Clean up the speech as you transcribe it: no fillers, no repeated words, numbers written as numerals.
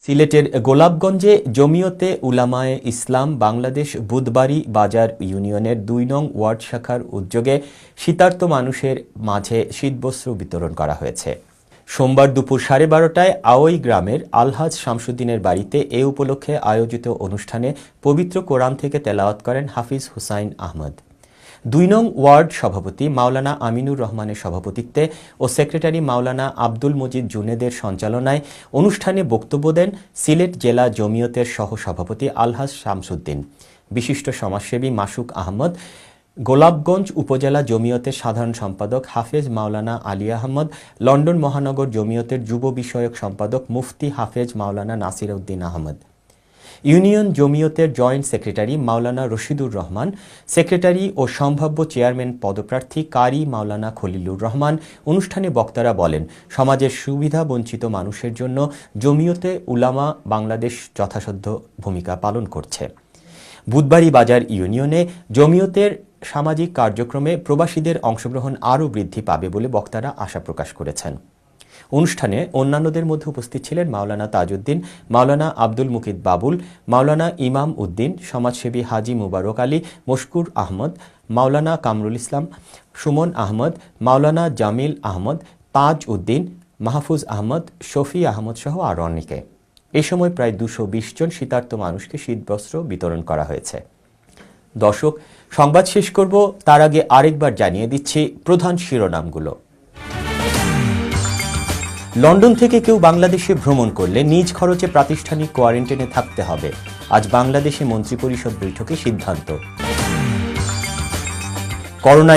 সিলেটের গোলাপগঞ্জে জমিয়তে উলামায়ে ইসলাম বাংলাদেশ বুধবাড়ি বাজার ইউনিয়নের ২ নং ওয়ার্ড শাখার উদ্যোগে শীতার্ত মানুষের মাঝে শীতবস্ত্র বিতরণ করা হয়েছে। সোমবার দুপুর 12:30টায় আওই গ্রামের আলহাজ শামসুদ্দিনের বাড়িতে এ উপলক্ষে আয়োজিত অনুষ্ঠানে পবিত্র কোরআন থেকে তেলাওয়াত করেন হাফিজ হুসাইন আহমদ। ২ নং ওয়ার্ড সভাপতি মাওলানা আমিনুর রহমানের সভাপতিত্বে ও সেক্রেটারি মাওলানা আব্দুল মজিদ জুনেদের সঞ্চালনায় অনুষ্ঠানে বক্তব্য দেন সিলেট জেলা জমিয়তের সহ-সভাপতি আলহাজ শামসুদ্দিন, বিশিষ্ট সমাজসেবী মাসুক আহমদ, গোলাপগঞ্জ উপজেলা জমিয়তের সাধারণ সম্পাদক হাফেজ মাওলানা আলী আহমদ, লন্ডন মহানগর জমিয়তের যুব বিষয়ক সম্পাদক মুফতি হাফেজ মাওলানা নাসির উদ্দিন আহমদ, ইউনিয়ন জমিয়তের জয়েন্ট সেক্রেটারি মাওলানা রশিদুর রহমান, সেক্রেটারি ও সম্ভাব্য চেয়ারম্যান পদপ্রার্থী কারি মাওলানা খলিলুর রহমান। অনুষ্ঠানে বক্তারা বলেন, সমাজের সুবিধা বঞ্চিত মানুষের জন্য জমিয়তে উলামা বাংলাদেশ যথাসাধ্য ভূমিকা পালন করছে। বুধবাড়ি বাজার ইউনিয়নে জমিয়তের সামাজিক কার্যক্রমে প্রবাসীদের অংশগ্রহণ আরও বৃদ্ধি পাবে বলে বক্তারা আশা প্রকাশ করেছেন। অনুষ্ঠানে অন্যান্যদের মধ্যে উপস্থিত ছিলেন মাওলানা তাজউদ্দিন, মাওলানা আব্দুল মুকিত বাবুল, মাওলানা ইমাম উদ্দিন, সমাজসেবী হাজি মুবারক আলী, মশকুর আহমদ, মাওলানা কামরুল ইসলাম, সুমন আহমদ, মাওলানা জামিল আহমদ, তাজ উদ্দিন, মাহফুজ আহমদ, শফি আহমদ সহ আরও অনেকে। এ সময় প্রায় ২২০ জন শীতার্ত মানুষকে শীতবস্ত্র বিতরণ করা হয়েছে। দর্শক, সংবাদ শেষ করব তার আগে আরেকবার জানিয়ে দিচ্ছি প্রধান শিরোনামগুলো। লন্ডন থেকে কেউ বাংলাদেশে ভ্রমণ করলে নিজ খরচে প্রাতিষ্ঠানিক কোয়ারেন্টাইনে থাকতে হবে। আজ বাংলাদেশে মন্ত্রিপরিষদ বৈঠকে সিদ্ধান্ত। করোনায়